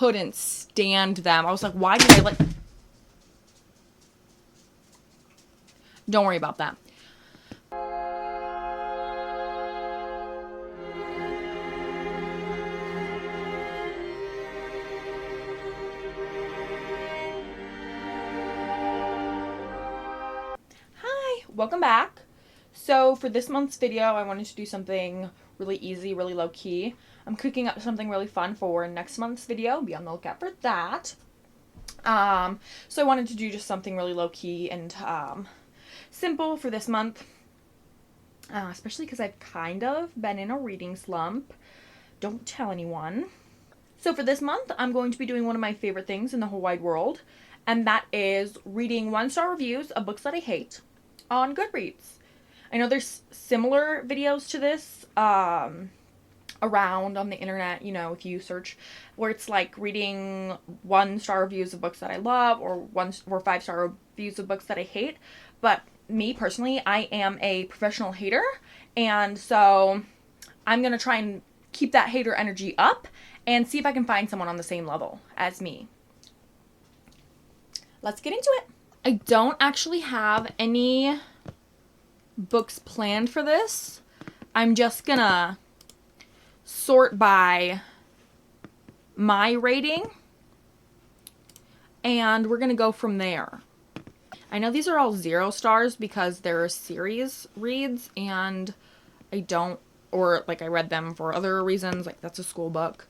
couldn't stand them. I was like, why did I like... Don't worry about that. Hi, welcome back. So for this month's video, I wanted to do something really easy, really low key. I'm cooking up something really fun for next month's video. Be on the lookout for that. So I wanted to do just something really low key and simple for this month. Especially because I've kind of been in a reading slump. Don't tell anyone. So for this month, I'm going to be doing one of my favorite things in the whole wide world, and that is reading 1-star reviews of books that I hate on Goodreads. I know there's similar videos to this around on the internet, you know, if you search, where it's like reading 1-star reviews of books that I love or 5-star reviews of books that I hate. But me personally, I am a professional hater, and so I'm going to try and keep that hater energy up and see if I can find someone on the same level as me. Let's get into it. I don't actually have any books planned for this. I'm just gonna sort by my rating, and we're gonna go from there. I know these are all 0 stars because they're series reads, and I don't, or like I read them for other reasons, like that's a school book,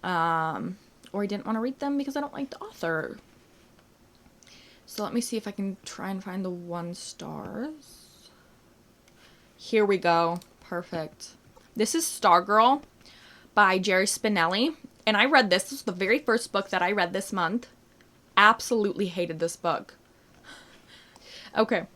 or I didn't want to read them because I don't like the author. So let me see if I can try and find the 1 stars. Here we go. Perfect. This is Stargirl by Jerry Spinelli. And I read this. This is the very first book that I read this month. Absolutely hated this book. Okay.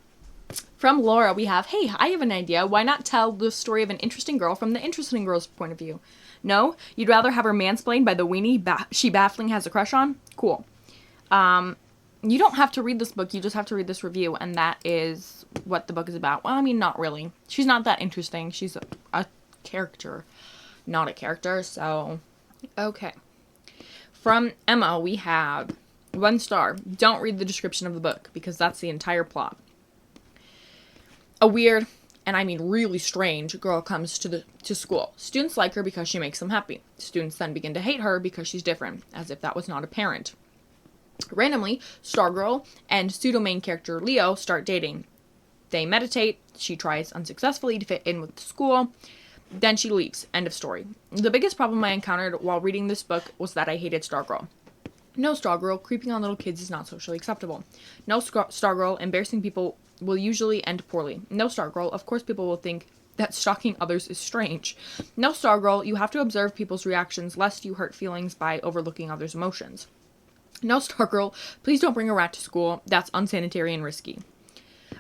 From Laura, we have, hey, I have an idea. Why not tell the story of an interesting girl from the interesting girl's point of view? No? You'd rather have her mansplained by the weenie she baffling has a crush on? Cool. You don't have to read this book, you just have to read this review, and that is what the book is about. Well, I mean, not really. She's not that interesting. She's a character, not a character, so... Okay. From Emma, we have 1 star. Don't read the description of the book, because that's the entire plot. A weird, and I mean really strange, girl comes to school. Students like her because she makes them happy. Students then begin to hate her because she's different, as if that was not apparent. Randomly, Stargirl and pseudo-main character Leo start dating. They meditate, she tries unsuccessfully to fit in with the school, then she leaves. End of story. The biggest problem I encountered while reading this book was that I hated Stargirl. No, Stargirl, creeping on little kids is not socially acceptable. No, Stargirl, embarrassing people will usually end poorly. No, Stargirl, of course people will think that stalking others is strange. No, Stargirl, you have to observe people's reactions lest you hurt feelings by overlooking others' emotions. No, Stargirl, please don't bring a rat to school. That's unsanitary and risky.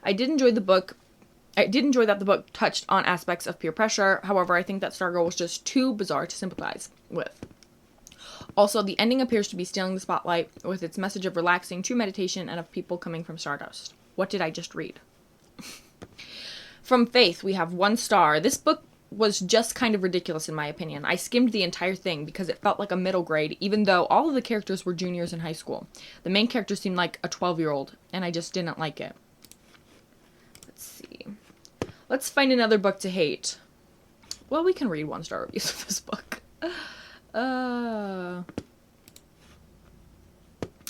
I did enjoy that the book touched on aspects of peer pressure. However, I think that Stargirl was just too bizarre to sympathize with. Also, the ending appears to be stealing the spotlight with its message of relaxing, true meditation, and of people coming from stardust. What did I just read? From Faith, we have 1 star. This book was just kind of ridiculous in my opinion. I skimmed the entire thing because it felt like a middle grade, even though all of the characters were juniors in high school. The main character seemed like a 12-year-old, and I just didn't like it. Let's see. Let's find another book to hate. Well, we can read 1-star reviews of this book.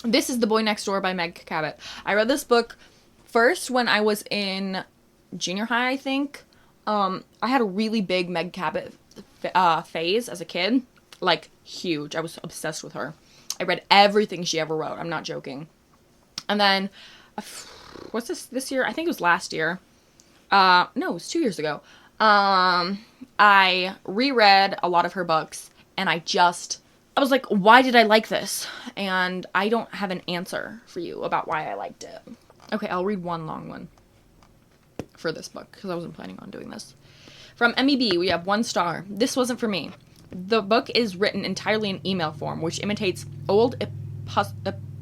This is The Boy Next Door by Meg Cabot. I read this book first when I was in junior high, I think. I had a really big Meg Cabot phase as a kid. Like, huge. I was obsessed with her. I read everything she ever wrote. I'm not joking. And then, what's this year? I think it was last year. No, it was 2 years ago. I reread a lot of her books, and I was like, why did I like this? And I don't have an answer for you about why I liked it. Okay, I'll read one long one for this book, because I wasn't planning on doing this. From MEB, we have 1 star. This wasn't for me. The book is written entirely in email form, which imitates old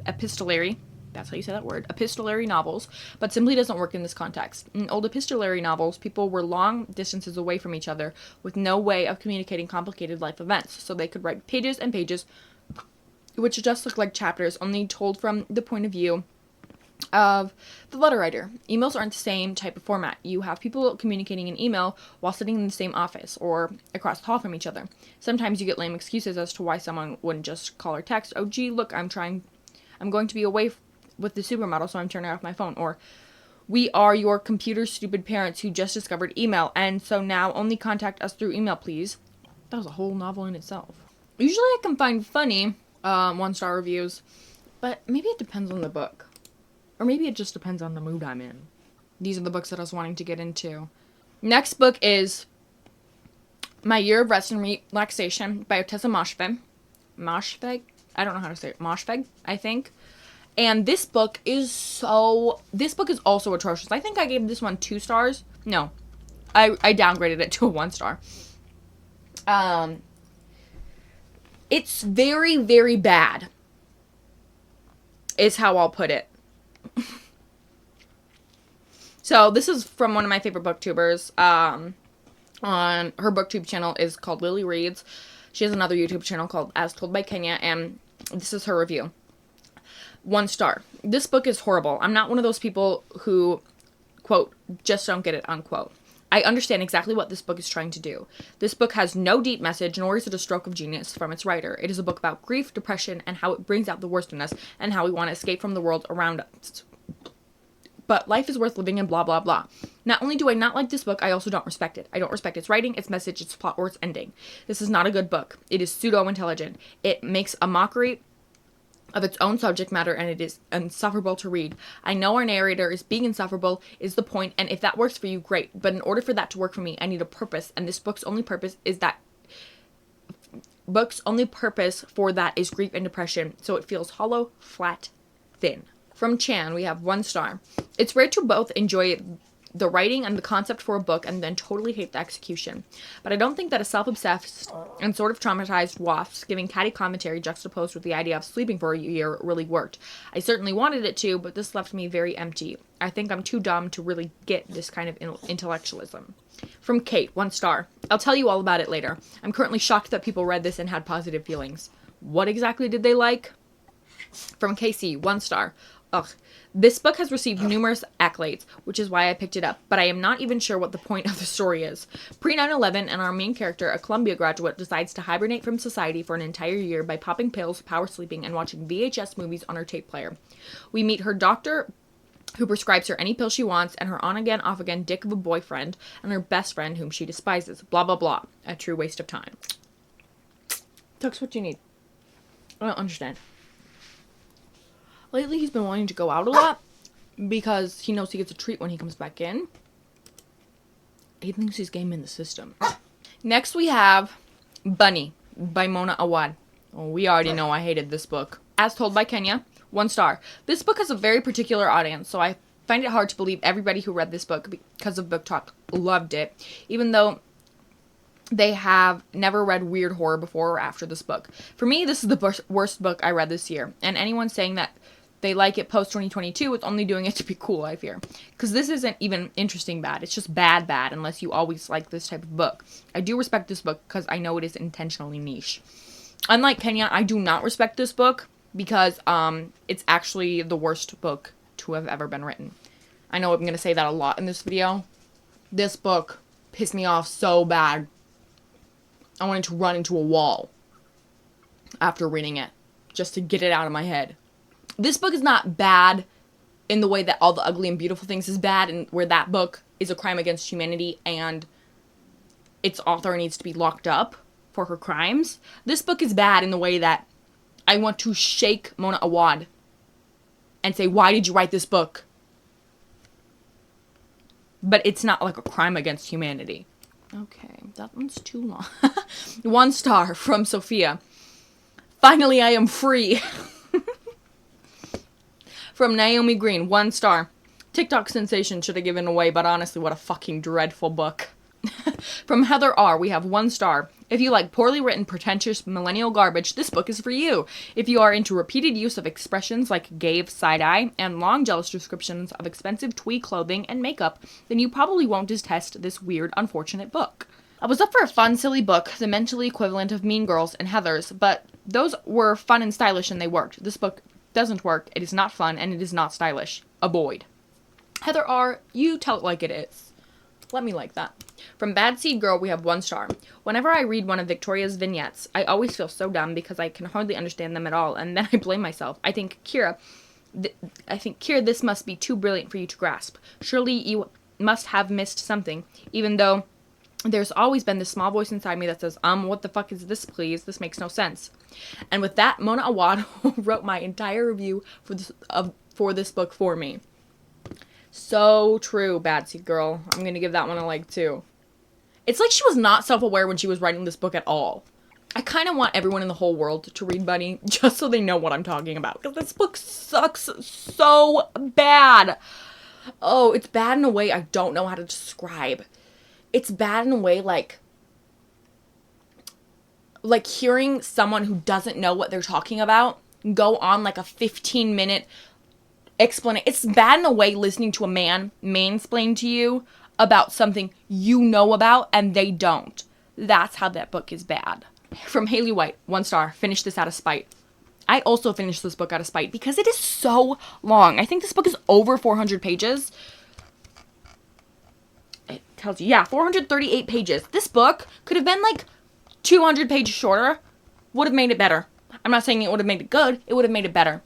epistolary, that's how you say that word, epistolary novels, but simply doesn't work in this context. In old epistolary novels, people were long distances away from each other with no way of communicating complicated life events, so they could write pages and pages which just look like chapters, only told from the point of view of the letter writer. Emails aren't the same type of format. You have people communicating in email while sitting in the same office or across the hall from each other. Sometimes you get lame excuses as to why someone wouldn't just call or text, "Oh gee, look, I'm going to be away with the supermodel, so I'm turning off my phone," or "We are your computer stupid parents who just discovered email, and so now only contact us through email, please." That was a whole novel in itself. Usually I can find funny 1-star reviews, but maybe it depends on the book. Or maybe it just depends on the mood I'm in. These are the books that I was wanting to get into. Next book is My Year of Rest and Relaxation by Otessa Moshfegh. Moshfegh? I don't know how to say it. Moshfegh, I think. And this book is also atrocious. I think I gave this one 2 stars. No. I downgraded it to a 1 star. It's very, very bad, is how I'll put it. So this is from one of my favorite booktubers. On her booktube channel is called Lily Reads. She has another YouTube channel called As Told by Kenya, and this is her review. 1 star. This book is horrible. I'm not one of those people who, quote, just don't get it, unquote. I understand exactly what this book is trying to do. This book has no deep message, nor is it a stroke of genius from its writer. It is a book about grief, depression, and how it brings out the worst in us, and how we want to escape from the world around us. But life is worth living and blah, blah, blah. Not only do I not like this book, I also don't respect it. I don't respect its writing, its message, its plot, or its ending. This is not a good book. It is pseudo-intelligent. It makes a mockery of its own subject matter, and it is insufferable to read. I know our narrator is being insufferable is the point, and if that works for you, great. But in order for that to work for me, I need a purpose, and this book's only purpose for that is grief and depression, so it feels hollow, flat, thin. From Chan, we have 1 star. It's rare to both enjoy the writing and the concept for a book and then totally hate the execution. But I don't think that a self-obsessed and sort of traumatized wasp giving catty commentary juxtaposed with the idea of sleeping for a year really worked. I certainly wanted it to, but this left me very empty. I think I'm too dumb to really get this kind of intellectualism. From Kate, 1 star. I'll tell you all about it later. I'm currently shocked that people read this and had positive feelings. What exactly did they like? From Casey, 1 star. Ugh. This book has received numerous accolades, which is why I picked it up, but I am not even sure what the point of the story is. Pre-9/11, and our main character, a Columbia graduate, decides to hibernate from society for an entire year by popping pills, power sleeping, and watching VHS movies on her tape player. We meet her doctor, who prescribes her any pill she wants, and her on-again, off-again dick of a boyfriend, and her best friend, whom she despises. Blah, blah, blah. A true waste of time. That's what you need. I don't understand. Lately, he's been wanting to go out a lot because he knows he gets a treat when he comes back in. He thinks he's gaming the system. Next, we have Bunny by Mona Awad. Oh, we already know I hated this book. As Told by Kenya, 1 star. This book has a very particular audience, so I find it hard to believe everybody who read this book because of Book Talk loved it, even though they have never read weird horror before or after this book. For me, this is the worst book I read this year, and anyone saying that they like it post-2022, it's only doing it to be cool, I fear. Because this isn't even interesting bad. It's just bad unless you always like this type of book. I do respect this book because I know it is intentionally niche. Unlike Kenya, I do not respect this book because it's actually the worst book to have ever been written. I know I'm going to say that a lot in this video. This book pissed me off so bad. I wanted to run into a wall after reading it just to get it out of my head. This book is not bad in the way that All the Ugly and Beautiful Things is bad, and where that book is a crime against humanity and its author needs to be locked up for her crimes. This book is bad in the way that I want to shake Mona Awad and say, why did you write this book? But it's not like a crime against humanity. Okay, that one's too long. 1 star from Sophia. Finally, I am free. From Naomi Green, 1 star. TikTok sensation should have given away, but honestly, what a fucking dreadful book. From Heather R, we have 1 star. If you like poorly written, pretentious, millennial garbage, this book is for you. If you are into repeated use of expressions like gave, side-eye, and long jealous descriptions of expensive twee clothing and makeup, then you probably won't detest this weird, unfortunate book. I was up for a fun, silly book, the mentally equivalent of Mean Girls and Heathers, but Those were fun and stylish and they worked. This book doesn't work. It is not fun and it is not stylish. Avoid. Heather R., you tell it like it is. Let me like that. From Bad Seed Girl, we have 1 star. Whenever I read one of Victoria's vignettes, I always feel so dumb because I can hardly understand them at all, and then I blame myself. I think, Kira, this must be too brilliant for you to grasp. Surely you must have missed something, even though there's always been this small voice inside me that says, what the fuck is this, please? This makes no sense. And with that, Mona Awad wrote my entire review for this book for me. So true, Bad Seed Girl. I'm gonna give that one a like, too. It's like she was not self-aware when she was writing this book at all. I kind of want everyone in the whole world to read Bunny, just so they know what I'm talking about. Because this book sucks so bad. Oh, it's bad in a way I don't know how to describe. It's bad in a way like hearing someone who doesn't know what they're talking about go on like a 15-minute explanation. It's bad in a way listening to a man mansplain to you about something you know about and they don't. That's how that book is bad. From Haley White, 1 star. Finished this out of spite. I also finished this book out of spite because it is so long. I think this book is over 400 pages. It tells you, yeah, 438 pages. This book could have been like 200 pages shorter. Would have made it better. I'm not saying it would have made it good. It would have made it better.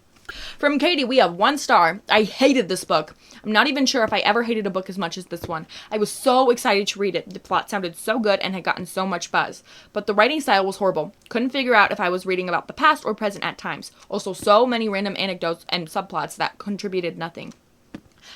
From Katie, we have 1 star. I hated this book. I'm not even sure if I ever hated a book as much as this one. I was so excited to read it. The plot sounded so good and had gotten so much buzz. But the writing style was horrible. Couldn't figure out if I was reading about the past or present at times. Also, so many random anecdotes and subplots that contributed nothing.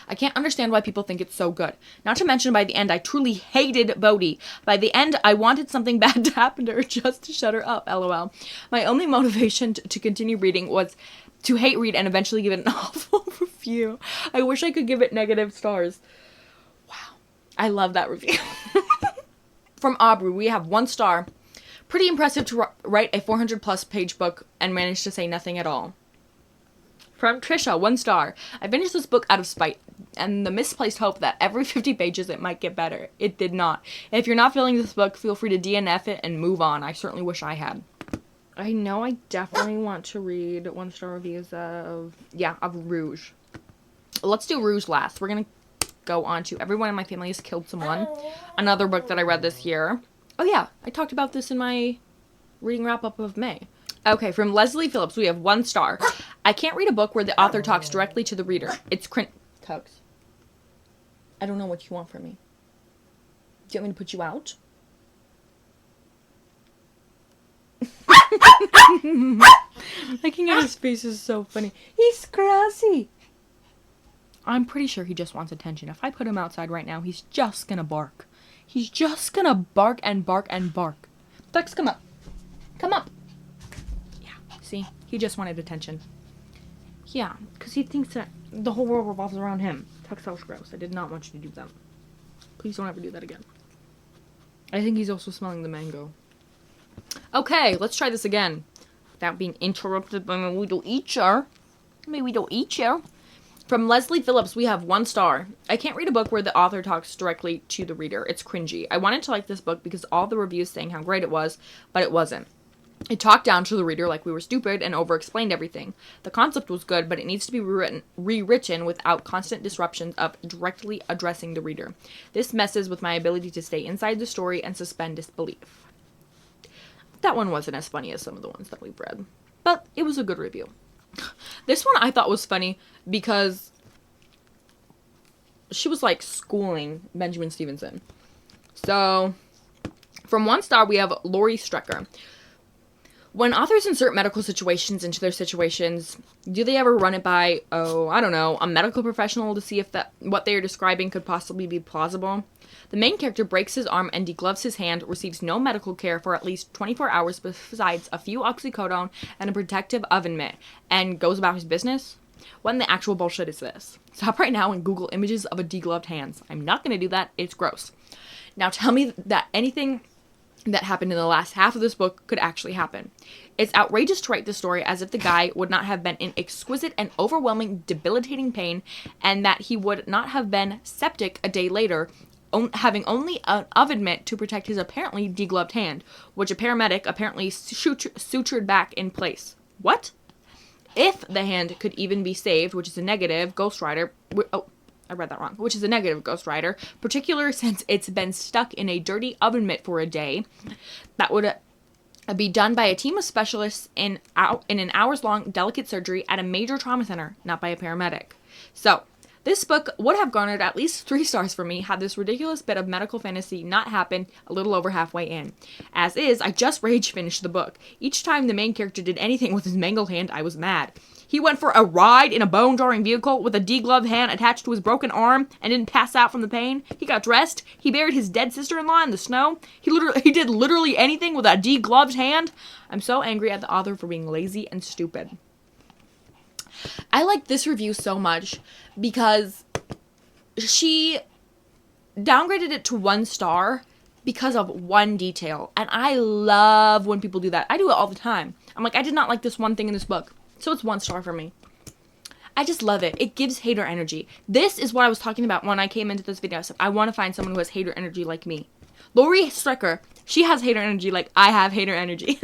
I can't understand why people think it's so good. Not to mention, by the end, I truly hated Bodhi. By the end, I wanted something bad to happen to her just to shut her up, lol. My only motivation to continue reading was to hate read and eventually give it an awful review. I wish I could give it negative stars. Wow. I love that review. From Aubrey, we have 1 star. Pretty impressive to write a 400-plus page book and manage to say nothing at all. From Trisha, 1 star. I finished this book out of spite and the misplaced hope that every 50 pages it might get better. It did not. If you're not feeling this book, feel free to DNF it and move on. I certainly wish I had. I know I definitely want to read 1-star reviews of Rouge. Let's do Rouge last. We're going to go on to Everyone in My Family Has Killed Someone. Another book that I read this year. Oh yeah, I talked about this in my reading wrap-up of May. Okay, from Leslie Phillips, we have 1 star. I can't read a book where the author talks directly to the reader. It's Tugs. I don't know what you want from me. Do you want me to put you out? Looking at his face is so funny. He's grassy. I'm pretty sure he just wants attention. If I put him outside right now, he's just gonna bark. He's just gonna bark and bark and bark. Tux, come up. Come up. Yeah, see? He just wanted attention. Yeah, because he thinks that the whole world revolves around him. Tux, that was gross. I did not want you to do that. Please don't ever do that again. I think he's also smelling the mango. Okay, let's try this again. Without being interrupted by my little eater. My little eater. From Leslie Phillips, we have 1 star. I can't read a book where the author talks directly to the reader. It's cringy. I wanted to like this book because all the reviews saying how great it was, but it wasn't. It talked down to the reader like we were stupid and over-explained everything. The concept was good, but it needs to be rewritten without constant disruptions of directly addressing the reader. This messes with my ability to stay inside the story and suspend disbelief. That one wasn't as funny as some of the ones that we've read, but it was a good review. This one I thought was funny because she was like schooling Benjamin Stevenson. So, from 1 star, we have Lori Strecker. When authors insert medical situations into their situations, do they ever run it by, I don't know, a medical professional to see if what they are describing could possibly be plausible? The main character breaks his arm and degloves his hand, receives no medical care for at least 24 hours besides a few oxycodone and a protective oven mitt, and goes about his business? What in the actual bullshit is this? Stop right now and Google images of a degloved hands. I'm not going to do that. It's gross. Now tell me that anything that happened in the last half of this book could actually happen. It's outrageous to write this story as if the guy would not have been in exquisite and overwhelming debilitating pain and that he would not have been septic a day later having only an oven mitt to protect his apparently degloved hand, which a paramedic apparently sutured back in place. What? If the hand could even be saved, which is a negative, Ghost Rider... Oh, I read that wrong. Which is a negative, Ghost Rider. Particularly since it's been stuck in a dirty oven mitt for a day. That would be done by a team of specialists in an hours-long delicate surgery at a major trauma center, not by a paramedic. So, this book would have garnered at least 3 stars for me had this ridiculous bit of medical fantasy not happened a little over halfway in. As is, I just rage finished the book. Each time the main character did anything with his mangled hand, I was mad. He went for a ride in a bone-jarring vehicle with a degloved hand attached to his broken arm and didn't pass out from the pain. He got dressed. He buried his dead sister-in-law in the snow. He did literally anything with a degloved hand. I'm so angry at the author for being lazy and stupid. I like this review so much because she downgraded it to 1 star because of one detail. And I love when people do that. I do it all the time. I'm like, I did not like this one thing in this book. So it's 1 star for me. I just love it. It gives hater energy. This is what I was talking about when I came into this video. I said, I want to find someone who has hater energy like me. Lori Stricker, she has hater energy like I have hater energy.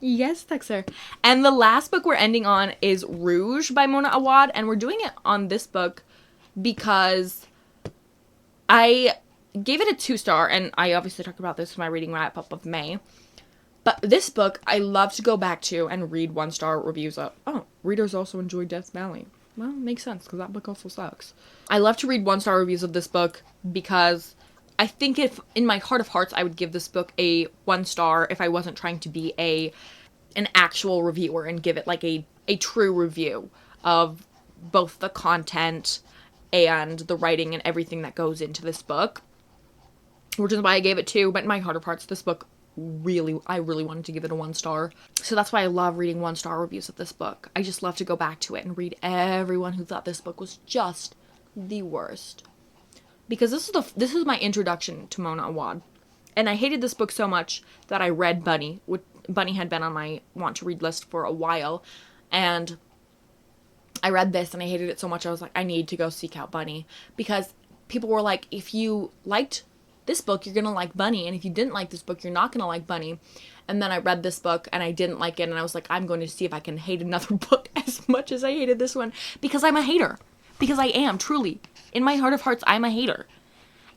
Yes, Texer. And the last book we're ending on is Rouge by Mona Awad. And we're doing it on this book because I gave it a 2 star. And I obviously talked about this in my reading wrap-up of May. But this book, I love to go back to and read 1 star reviews of. Oh, readers also enjoy Death's Valley. Well, makes sense, because that book also sucks. I love to read 1 star reviews of this book because I think if, in my heart of hearts, I would give this book a 1 star if I wasn't trying to be an actual reviewer and give it, like, a true review of both the content and the writing and everything that goes into this book. Which is why I gave it 2, but in my heart of hearts, this book I really wanted to give it a 1 star. So that's why I love reading 1 star reviews of this book. I just love to go back to it and read everyone who thought this book was just the worst. Because this is my introduction to Mona Awad. And I hated this book so much that I read Bunny. Bunny had been on my want to read list for a while. And I read this and I hated it so much I was like, I need to go seek out Bunny. Because people were like, if you liked this book, you're gonna like Bunny, and if you didn't like this book, you're not gonna like Bunny. And then I read this book, and I didn't like it, and I was like, I'm going to see if I can hate another book as much as I hated this one, because I'm a hater. Because I am, truly. In my heart of hearts, I'm a hater.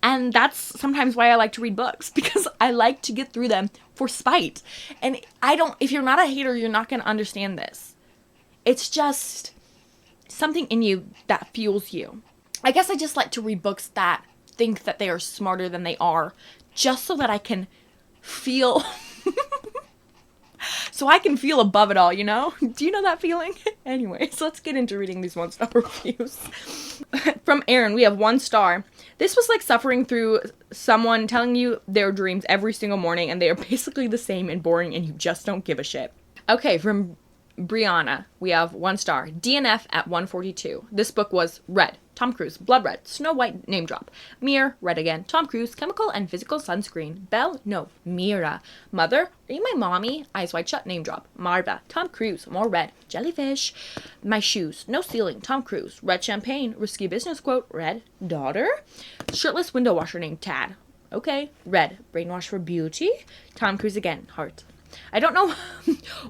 And that's sometimes why I like to read books, because I like to get through them for spite. And if you're not a hater, you're not gonna understand this. It's just something in you that fuels you. I guess I just like to read books that think that they are smarter than they are, just so that I can feel so I can feel above it all, you know? Do you know that feeling? Anyways, let's get into reading these 1 star reviews. From Aaron, we have 1 star. This was like suffering through someone telling you their dreams every single morning, and they are basically the same and boring, and you just don't give a shit. Okay, from Brianna, we have 1 star. DNF at 142. This book was Red, Tom Cruise, Blood Red, Snow White, name drop. Mir, Red again, Tom Cruise, chemical and physical sunscreen. Belle, no, Mira. Mother, are you my mommy? Eyes wide shut, name drop. Marva, Tom Cruise, more red. Jellyfish, my shoes, no ceiling, Tom Cruise. Red champagne, risky business quote, Red. Daughter, shirtless window washer named Tad. Okay, Red, brainwash for beauty. Tom Cruise again, heart. I don't know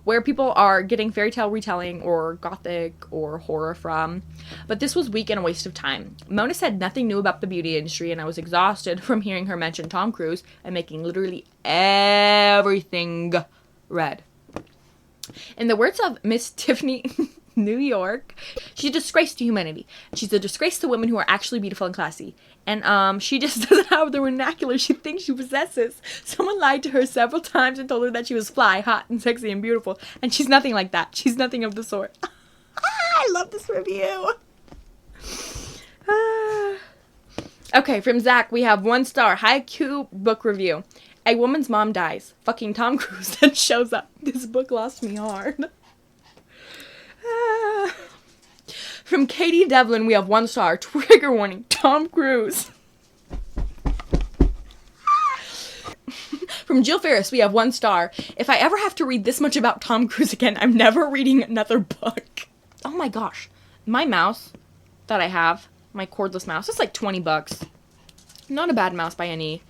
where people are getting fairy tale retelling or gothic or horror from, but this was weak and a waste of time. Mona said nothing new about the beauty industry, and I was exhausted from hearing her mention Tom Cruise and making literally everything red. In the words of Miss Tiffany New York, she's a disgrace to humanity. She's a disgrace to women who are actually beautiful and classy. And she just doesn't have the vernacular she thinks she possesses. Someone lied to her several times and told her that she was fly, hot, and sexy and beautiful. And she's nothing like that. She's nothing of the sort. I love this review. Okay, from Zach, we have 1 star. Haiku book review. A woman's mom dies. Fucking Tom Cruise then shows up. This book lost me hard. From Katie Devlin, we have 1 star. Trigger warning, Tom Cruise. From Jill Ferris, we have 1 star. If I ever have to read this much about Tom Cruise again, I'm never reading another book. Oh my gosh. My mouse that I have, my cordless mouse, it's like $20. Not a bad mouse by any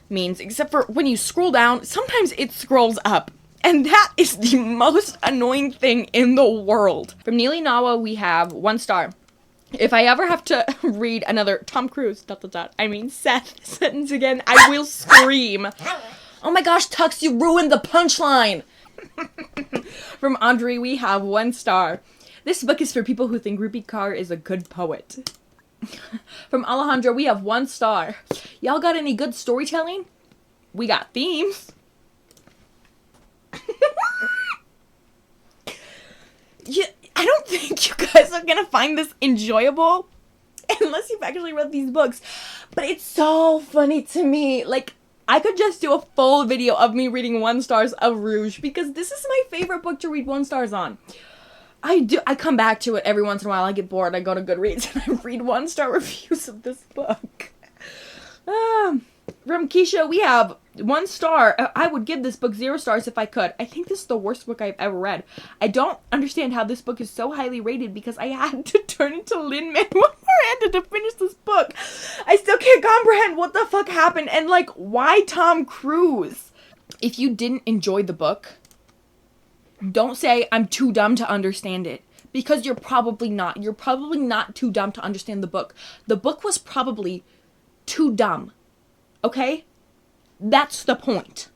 means, except for when you scroll down, sometimes it scrolls up. And that is the most annoying thing in the world. From Neely Nawa, we have 1 star. If I ever have to read another Tom Cruise, Seth sentence again, I will scream. Oh my gosh, Tux, you ruined the punchline. From Audrey, we have 1 star. This book is for people who think Rupi Kaur is a good poet. From Alejandro, we have 1 star. Y'all got any good storytelling? We got themes. Yeah, I don't think you guys are gonna find this enjoyable unless you've actually read these books. But it's so funny to me. Like, I could just do a full video of me reading 1 stars of Rouge because this is my favorite book to read 1 stars on. I come back to it every once in a while. I get bored. I go to Goodreads and I read 1 star reviews of this book. From Keisha, we have 1 star. I would give this book 0 stars if I could. I think this is the worst book I've ever read. I don't understand how this book is so highly rated because I had to turn into Lin-Manuel Miranda to finish this book. I still can't comprehend what the fuck happened and, like, why Tom Cruise? If you didn't enjoy the book, don't say I'm too dumb to understand it. Because you're probably not. You're probably not too dumb to understand the book. The book was probably too dumb. Okay? That's the point.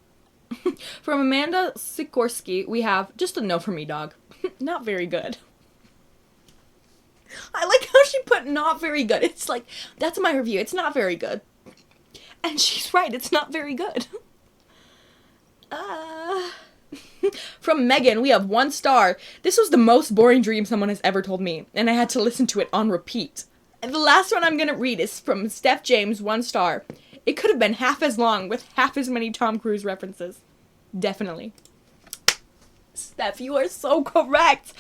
From Amanda Sikorsky, we have just a no for me, dog. Not very good. I like how she put not very good. It's like, that's my review. It's not very good. And she's right. It's not very good. From Megan, we have 1 star. This was the most boring dream someone has ever told me, and I had to listen to it on repeat. And the last one I'm gonna read is from Steph James, 1 star. It could have been half as long with half as many Tom Cruise references. Definitely. Steph, you are so correct.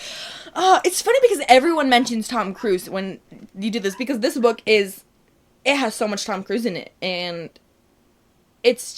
It's funny because everyone mentions Tom Cruise when you do this, because this book it has so much Tom Cruise in it, and it's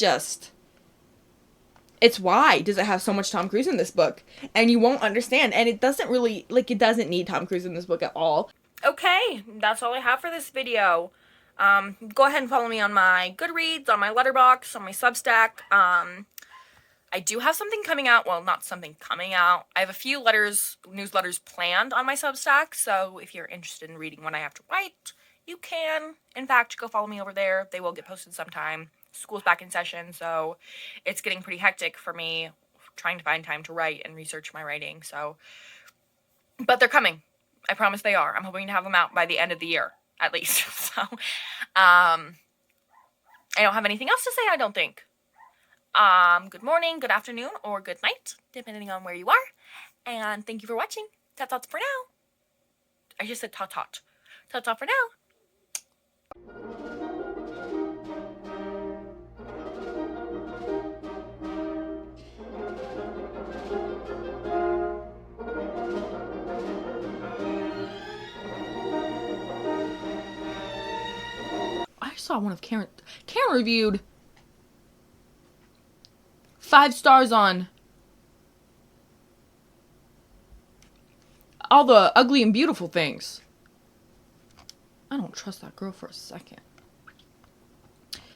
why does it have so much Tom Cruise in this book? And you won't understand, and it doesn't really, like, it doesn't need Tom Cruise in this book at all. Okay, that's all I have for this video. Go ahead and follow me on my Goodreads, on my Letterboxd, on my Substack. I do have something coming out. Well, not something coming out. I have a few newsletters planned on my Substack, so if you're interested in reading what I have to write, you can, in fact, go follow me over there. They will get posted sometime. School's back in session, so it's getting pretty hectic for me trying to find time to write and research my writing, so. But they're coming. I promise they are. I'm hoping to have them out by the end of the year, at least. So, I don't have anything else to say, I don't think. Good morning, good afternoon, or good night, depending on where you are. And thank you for watching. Ta-ta for now. I just said ta-ta. Ta-ta for now. I saw one of Karen reviewed 5 stars on all the ugly and beautiful things. I don't trust that girl for a second.